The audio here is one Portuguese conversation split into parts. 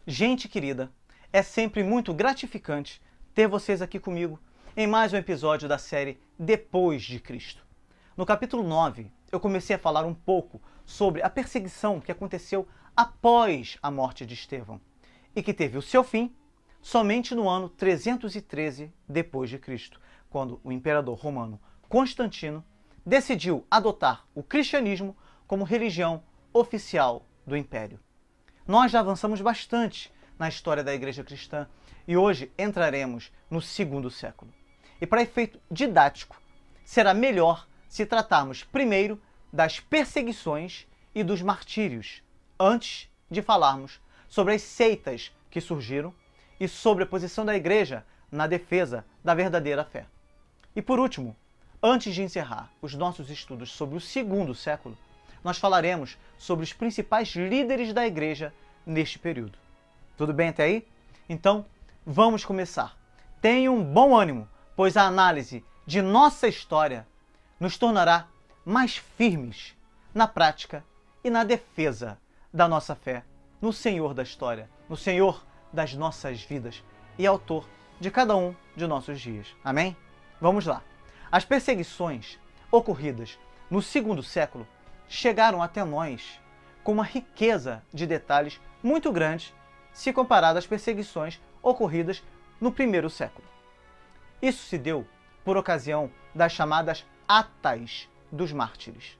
Gente querida, é sempre muito gratificante ter vocês aqui comigo em mais um episódio da série Depois de Cristo. No capítulo 9, eu comecei a falar um pouco sobre a perseguição que aconteceu após a morte de Estevão e que teve o seu fim somente no ano 313 depois de Cristo, quando o imperador romano Constantino decidiu adotar o cristianismo como religião oficial do império. Nós já avançamos bastante na história da igreja cristã e hoje entraremos no segundo século. E para efeito didático, será melhor se tratarmos primeiro das perseguições e dos martírios, antes de falarmos sobre as seitas que surgiram e sobre a posição da igreja na defesa da verdadeira fé. E por último, antes de encerrar os nossos estudos sobre o segundo século, nós falaremos sobre os principais líderes da igreja neste período. Tudo bem até aí? Então, vamos começar. Tenha um bom ânimo, pois a análise de nossa história nos tornará mais firmes na prática e na defesa da nossa fé no Senhor da história, no Senhor das nossas vidas e autor de cada um de nossos dias. Amém? Vamos lá. As perseguições ocorridas no segundo século chegaram até nós com uma riqueza de detalhes muito grande se comparado às perseguições ocorridas no primeiro século. Isso se deu por ocasião das chamadas Atas dos Mártires.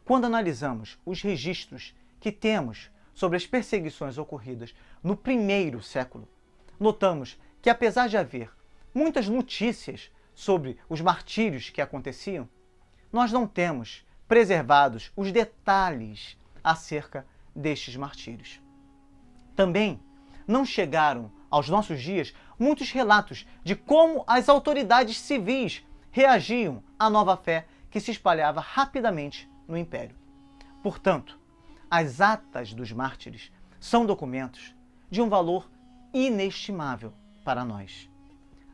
Quando analisamos os registros que temos sobre as perseguições ocorridas no primeiro século, notamos que, apesar de haver muitas notícias sobre os martírios que aconteciam, nós não temos preservados os detalhes acerca destes martírios. Também não chegaram aos nossos dias muitos relatos de como as autoridades civis reagiam à nova fé que se espalhava rapidamente no Império. Portanto, as Atas dos Mártires são documentos de um valor inestimável para nós.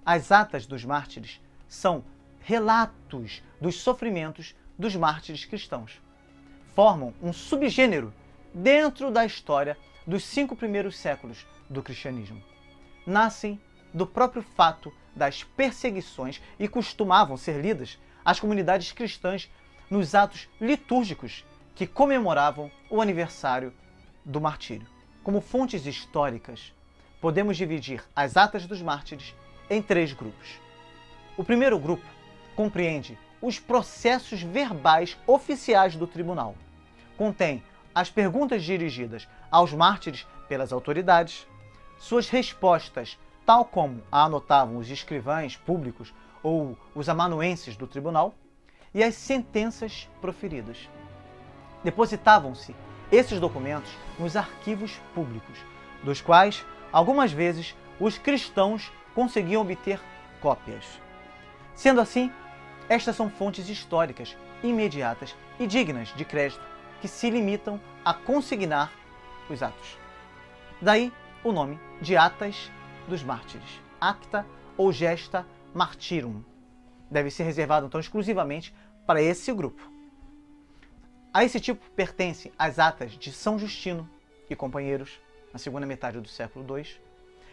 As Atas dos Mártires são relatos dos sofrimentos dos mártires cristãos. Formam um subgênero dentro da história dos 5 primeiros séculos do cristianismo. Nascem do próprio fato das perseguições e costumavam ser lidas às comunidades cristãs nos atos litúrgicos que comemoravam o aniversário do martírio. Como fontes históricas, podemos dividir as Atas dos Mártires em 3 grupos. O primeiro grupo compreende os processos verbais oficiais do tribunal. Contém as perguntas dirigidas aos mártires pelas autoridades, suas respostas, tal como a anotavam os escrivães públicos ou os amanuenses do tribunal, e as sentenças proferidas. Depositavam-se esses documentos nos arquivos públicos, dos quais, algumas vezes, os cristãos conseguiam obter cópias. Sendo assim, estas são fontes históricas, imediatas e dignas de crédito que se limitam a consignar os atos. Daí o nome de Atas dos Mártires, Acta ou Gesta Martyrum. Deve ser reservado então exclusivamente para esse grupo. A esse tipo pertencem as Atas de São Justino e companheiros, na segunda metade do século II,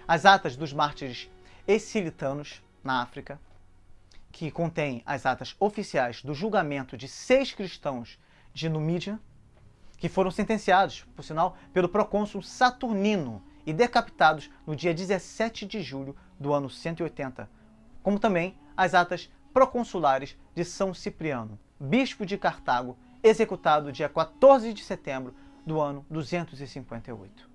as Atas dos Mártires Exilitanos, na África, que contém as atas oficiais do julgamento de 6 cristãos de Numídia, que foram sentenciados, por sinal, pelo procônsul Saturnino e decapitados no dia 17 de julho do ano 180, como também as atas proconsulares de São Cipriano, bispo de Cartago, executado dia 14 de setembro do ano 258.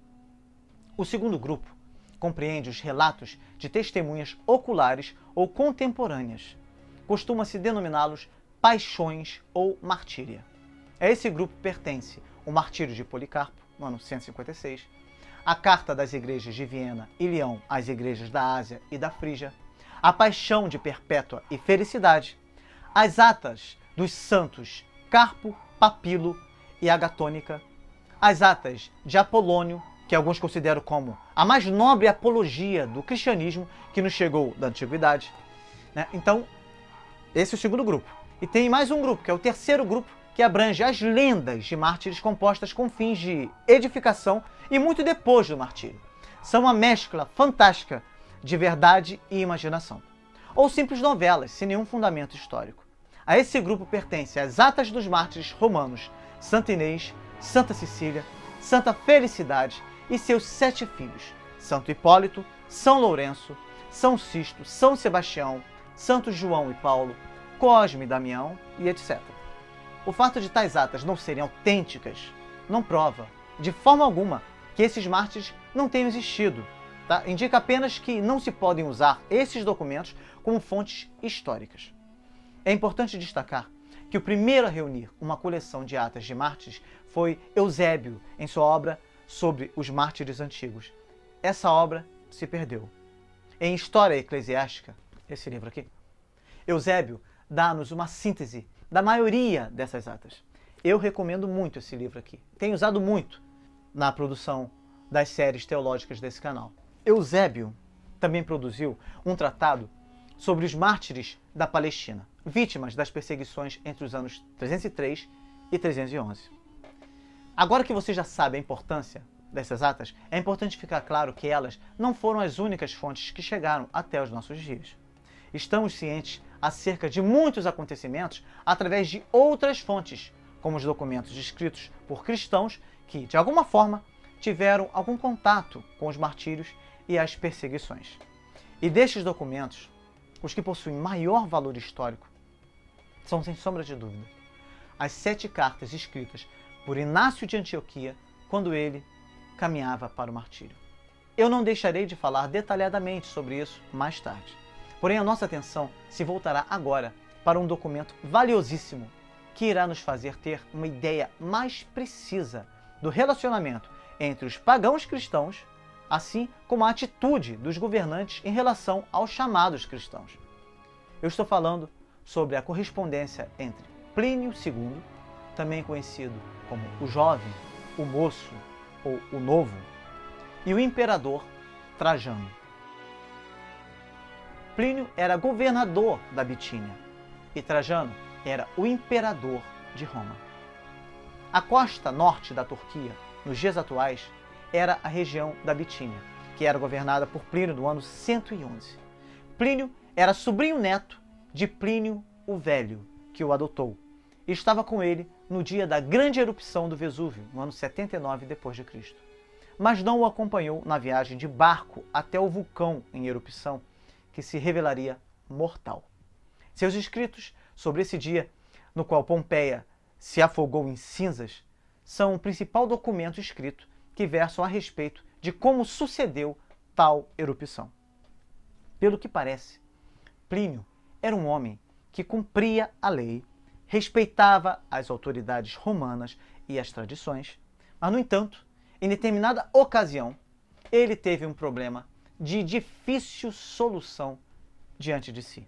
O segundo grupo compreende os relatos de testemunhas oculares ou contemporâneas. Costuma-se denominá-los paixões ou martíria. A esse grupo pertence o martírio de Policarpo, no ano 156, a Carta das Igrejas de Viena e Leão às igrejas da Ásia e da Frígia, a Paixão de Perpétua e Felicidade, as Atas dos Santos Carpo, Papilo e Agatônica, as Atas de Apolônio, que alguns consideram como a mais nobre apologia do cristianismo que nos chegou da antiguidade. Então, esse é o segundo grupo. E tem mais um grupo, que é o terceiro grupo, que abrange as lendas de mártires compostas com fins de edificação e muito depois do martírio. são uma mescla fantástica de verdade e imaginação. Ou simples novelas, sem nenhum fundamento histórico. A esse grupo pertencem as Atas dos Mártires Romanos, Santa Inês, Santa Cecília, Santa Felicidade e seus 7 filhos, Santo Hipólito, São Lourenço, São Sisto, São Sebastião, Santos João e Paulo, Cosme e Damião e etc. O fato de tais atas não serem autênticas não prova, de forma alguma, que esses mártires não tenham existido. Tá? Indica apenas que não se podem usar esses documentos como fontes históricas. É importante destacar que o primeiro a reunir uma coleção de atas de mártires foi Eusébio, em sua obra sobre os mártires antigos. Essa obra se perdeu. Em História Eclesiástica, esse livro aqui, Eusébio dá-nos uma síntese da maioria dessas atas. Eu recomendo muito esse livro aqui. Tenho usado muito na produção das séries teológicas desse canal. Eusébio também produziu um tratado sobre os mártires da Palestina, vítimas das perseguições entre os anos 303 e 311. Agora que você já sabe a importância dessas atas, é importante ficar claro que elas não foram as únicas fontes que chegaram até os nossos dias. Estamos cientes acerca de muitos acontecimentos através de outras fontes, como os documentos escritos por cristãos que, de alguma forma, tiveram algum contato com os martírios e as perseguições. E destes documentos, os que possuem maior valor histórico são, sem sombra de dúvida, as 7 cartas escritas por Inácio de Antioquia quando ele caminhava para o martírio. Eu não deixarei de falar detalhadamente sobre isso mais tarde. Porém, a nossa atenção se voltará agora para um documento valiosíssimo que irá nos fazer ter uma ideia mais precisa do relacionamento entre os pagãos cristãos, assim como a atitude dos governantes em relação aos chamados cristãos. Eu estou falando sobre a correspondência entre Plínio II, também conhecido como o Jovem, o Moço ou o Novo, e o imperador Trajano. Plínio era governador da Bitínia e Trajano era o imperador de Roma. A costa norte da Turquia, nos dias atuais, era a região da Bitínia, que era governada por Plínio no ano 111. Plínio era sobrinho-neto de Plínio o Velho, que o adotou, e estava com ele no dia da grande erupção do Vesúvio, no ano 79 d.C., mas não o acompanhou na viagem de barco até o vulcão em erupção, que se revelaria mortal. Seus escritos sobre esse dia, no qual Pompeia se afogou em cinzas, são o principal documento escrito que versam a respeito de como sucedeu tal erupção. Pelo que parece, Plínio era um homem que cumpria a lei, respeitava as autoridades romanas e as tradições, mas, no entanto, em determinada ocasião, ele teve um problema de difícil solução diante de si.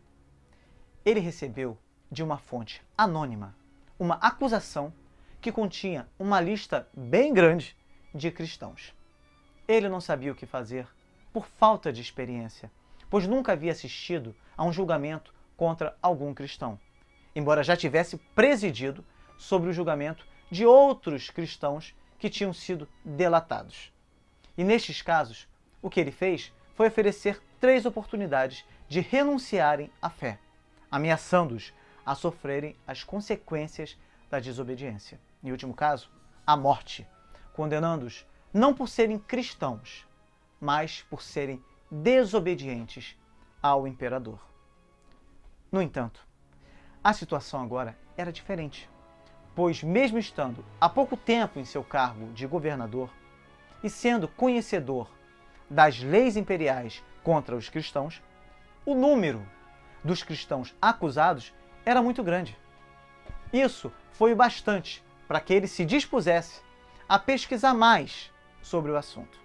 Ele recebeu de uma fonte anônima uma acusação que continha uma lista bem grande de cristãos. Ele não sabia o que fazer por falta de experiência, pois nunca havia assistido a um julgamento contra algum cristão, embora já tivesse presidido sobre o julgamento de outros cristãos que tinham sido delatados. E nestes casos, o que ele fez foi oferecer 3 oportunidades de renunciarem à fé, ameaçando-os a sofrerem as consequências da desobediência. Em último caso, a morte, condenando-os não por serem cristãos, mas por serem desobedientes ao imperador. No entanto, a situação agora era diferente, pois mesmo estando há pouco tempo em seu cargo de governador e sendo conhecedor das leis imperiais contra os cristãos, o número dos cristãos acusados era muito grande. Isso foi o bastante para que ele se dispusesse a pesquisar mais sobre o assunto.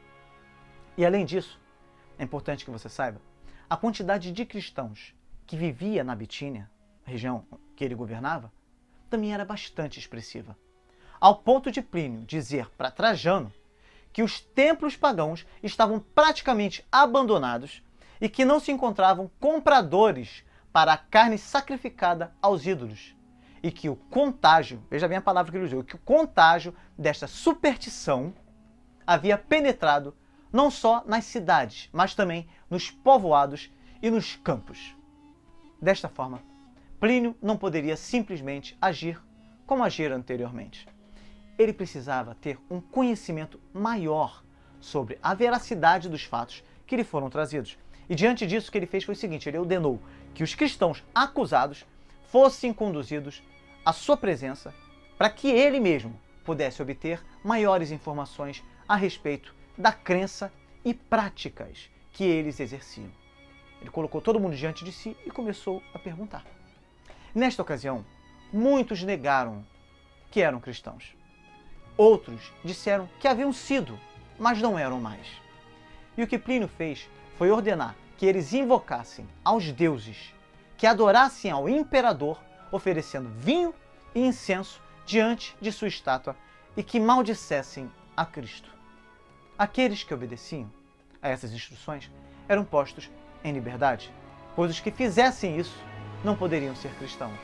E além disso, é importante que você saiba, a quantidade de cristãos que vivia na Bitínia, região que ele governava, também era bastante expressiva, ao ponto de Plínio dizer para Trajano que os templos pagãos estavam praticamente abandonados e que não se encontravam compradores para a carne sacrificada aos ídolos, e que o contágio, veja bem a palavra que ele usou, que o contágio desta superstição havia penetrado não só nas cidades, mas também nos povoados e nos campos. Desta forma, Plínio não poderia simplesmente agir como agira anteriormente. Ele precisava ter um conhecimento maior sobre a veracidade dos fatos que lhe foram trazidos. E diante disso, o que ele fez foi o seguinte: ele ordenou que os cristãos acusados fossem conduzidos à sua presença para que ele mesmo pudesse obter maiores informações a respeito da crença e práticas que eles exerciam. Ele colocou todo mundo diante de si e começou a perguntar. Nesta ocasião, muitos negaram que eram cristãos. Outros disseram que haviam sido, mas não eram mais. E o que Plínio fez foi ordenar que eles invocassem aos deuses, que adorassem ao imperador, oferecendo vinho e incenso diante de sua estátua e que maldissessem a Cristo. Aqueles que obedeciam a essas instruções eram postos em liberdade, pois os que fizessem isso não poderiam ser cristãos,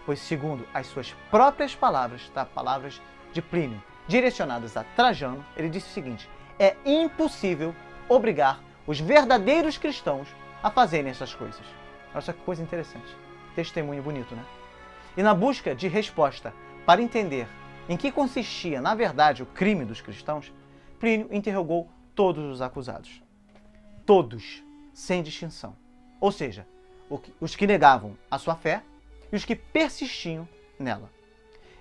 pois segundo as suas próprias palavras, palavras de Plínio, direcionadas a Trajano, ele disse o seguinte: é impossível obrigar os verdadeiros cristãos a fazerem essas coisas. Olha só que coisa interessante. Testemunho bonito, né? E na busca de resposta para entender em que consistia, na verdade, o crime dos cristãos, Plínio interrogou todos os acusados. Todos, sem distinção. Ou seja, os que negavam a sua fé e os que persistiam nela.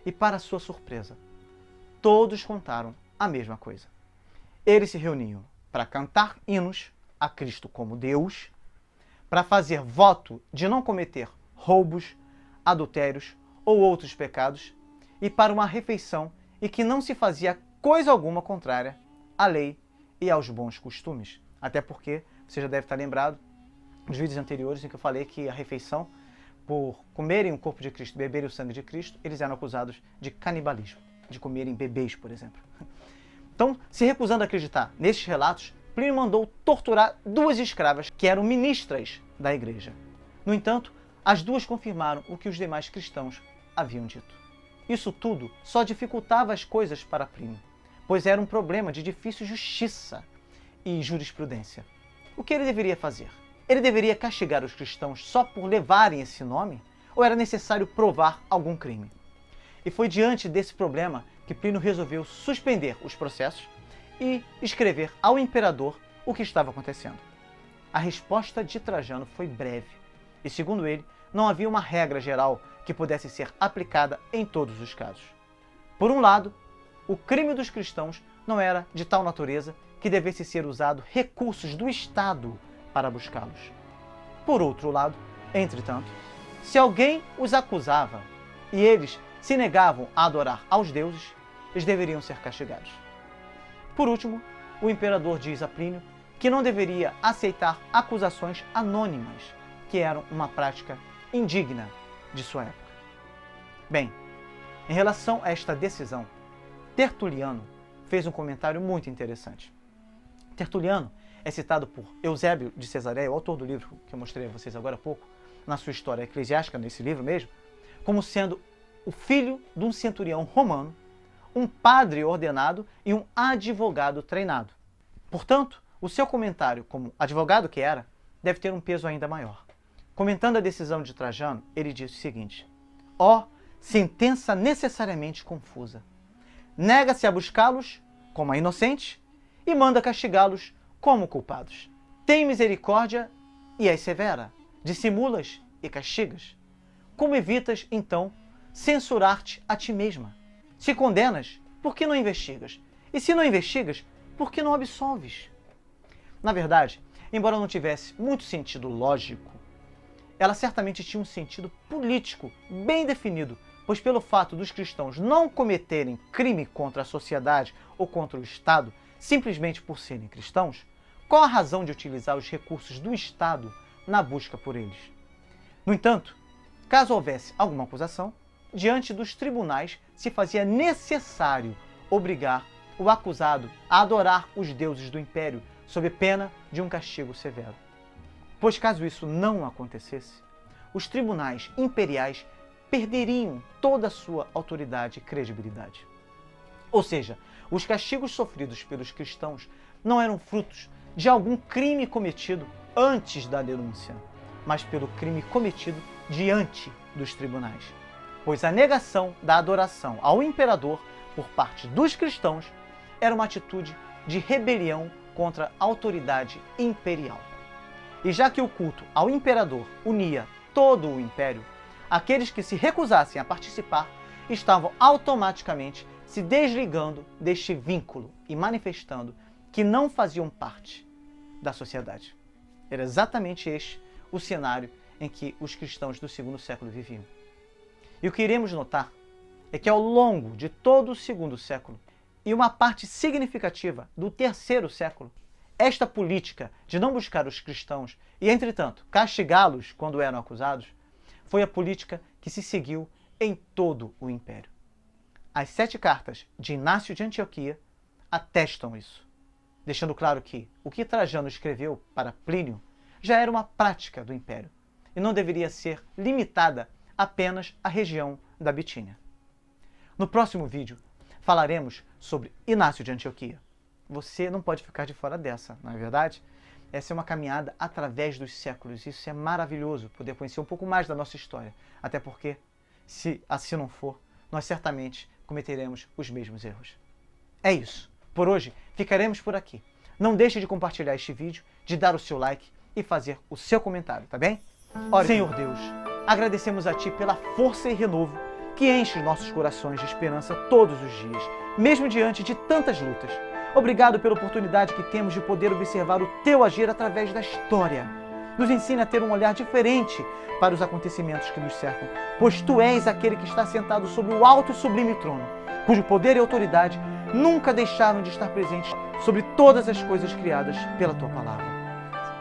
E para sua surpresa, todos contaram a mesma coisa. Eles se reuniam para cantar hinos a Cristo como Deus, para fazer voto de não cometer roubos, adultérios ou outros pecados, e para uma refeição e que não se fazia coisa alguma contrária à lei e aos bons costumes. Até porque, você já deve estar lembrado dos vídeos anteriores em que eu falei que a refeição, por comerem o corpo de Cristo e beberem o sangue de Cristo, eles eram acusados de canibalismo, de comerem bebês, por exemplo. Então, se recusando a acreditar nestes relatos, Plínio mandou torturar 2 escravas que eram ministras da igreja. No entanto, as 2 confirmaram o que os demais cristãos haviam dito. Isso tudo só dificultava as coisas para Plínio, pois era um problema de difícil justiça e jurisprudência. O que ele deveria fazer? Ele deveria castigar os cristãos só por levarem esse nome? Ou era necessário provar algum crime? E foi diante desse problema que Plínio resolveu suspender os processos e escrever ao imperador o que estava acontecendo. A resposta de Trajano foi breve, e segundo ele, não havia uma regra geral que pudesse ser aplicada em todos os casos. Por um lado, o crime dos cristãos não era de tal natureza que devesse ser usado recursos do Estado para buscá-los. Por outro lado, entretanto, se alguém os acusava e eles se negavam a adorar aos deuses, eles deveriam ser castigados. Por último, o imperador diz a Plínio que não deveria aceitar acusações anônimas, que eram uma prática indigna de sua época. Bem, em relação a esta decisão, Tertuliano fez um comentário muito interessante. Tertuliano é citado por Eusébio de Cesareia, o autor do livro que eu mostrei a vocês agora há pouco, na sua história eclesiástica, nesse livro mesmo, como sendo o filho de um centurião romano, um padre ordenado e um advogado treinado. Portanto, o seu comentário, como advogado que era, deve ter um peso ainda maior. Comentando a decisão de Trajano, ele disse o seguinte: ó, sentença necessariamente confusa. Nega-se a buscá-los como a inocentes e manda castigá-los como culpados. Tem misericórdia e és severa, dissimulas e castigas. Como evitas, então, censurar-te a ti mesma? Se condenas, por que não investigas? E se não investigas, por que não absolves? Na verdade, embora não tivesse muito sentido lógico, ela certamente tinha um sentido político bem definido, pois pelo fato dos cristãos não cometerem crime contra a sociedade ou contra o Estado, simplesmente por serem cristãos, qual a razão de utilizar os recursos do Estado na busca por eles? No entanto, caso houvesse alguma acusação, diante dos tribunais se fazia necessário obrigar o acusado a adorar os deuses do império, sob pena de um castigo severo. Pois caso isso não acontecesse, os tribunais imperiais perderiam toda a sua autoridade e credibilidade. Ou seja, os castigos sofridos pelos cristãos não eram frutos de algum crime cometido antes da denúncia, mas pelo crime cometido diante dos tribunais. Pois a negação da adoração ao imperador por parte dos cristãos era uma atitude de rebelião contra a autoridade imperial. E já que o culto ao imperador unia todo o império, aqueles que se recusassem a participar estavam automaticamente se desligando deste vínculo e manifestando que não faziam parte da sociedade. Era exatamente este o cenário em que os cristãos do segundo século viviam. E o que iremos notar é que ao longo de todo o segundo século e uma parte significativa do terceiro século, esta política de não buscar os cristãos e, entretanto, castigá-los quando eram acusados, foi a política que se seguiu em todo o império. As 7 cartas de Inácio de Antioquia atestam isso, deixando claro que o que Trajano escreveu para Plínio já era uma prática do império e não deveria ser limitada apenas à região da Bitínia. No próximo vídeo, falaremos sobre Inácio de Antioquia. Você não pode ficar de fora dessa, não é verdade? Essa é uma caminhada através dos séculos. Isso é maravilhoso, poder conhecer um pouco mais da nossa história. Até porque, se assim não for, nós certamente cometeremos os mesmos erros. É isso. Por hoje, ficaremos por aqui. Não deixe de compartilhar este vídeo, de dar o seu like e fazer o seu comentário, tá bem? Ora, Senhor Deus, agradecemos a Ti pela força e renovo que enche nossos corações de esperança todos os dias, mesmo diante de tantas lutas. Obrigado pela oportunidade que temos de poder observar o Teu agir através da história. Nos ensina a ter um olhar diferente para os acontecimentos que nos cercam, pois Tu és aquele que está sentado sobre o alto e sublime trono, cujo poder e autoridade nunca deixaram de estar presentes sobre todas as coisas criadas pela Tua palavra.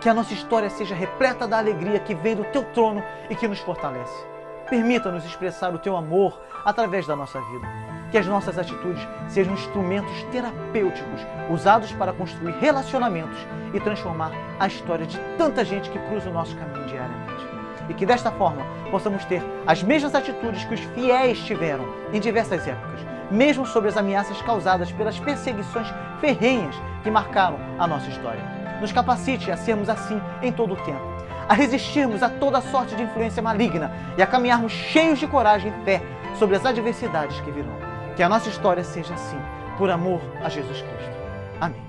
Que a nossa história seja repleta da alegria que vem do Teu trono e que nos fortalece. Permita-nos expressar o Teu amor através da nossa vida. Que as nossas atitudes sejam instrumentos terapêuticos usados para construir relacionamentos e transformar a história de tanta gente que cruza o nosso caminho diariamente. E que desta forma possamos ter as mesmas atitudes que os fiéis tiveram em diversas épocas, mesmo sob as ameaças causadas pelas perseguições ferrenhas que marcaram a nossa história. Nos capacite a sermos assim em todo o tempo, a resistirmos a toda sorte de influência maligna e a caminharmos cheios de coragem e fé sobre as adversidades que virão. Que a nossa história seja assim, por amor a Jesus Cristo. Amém.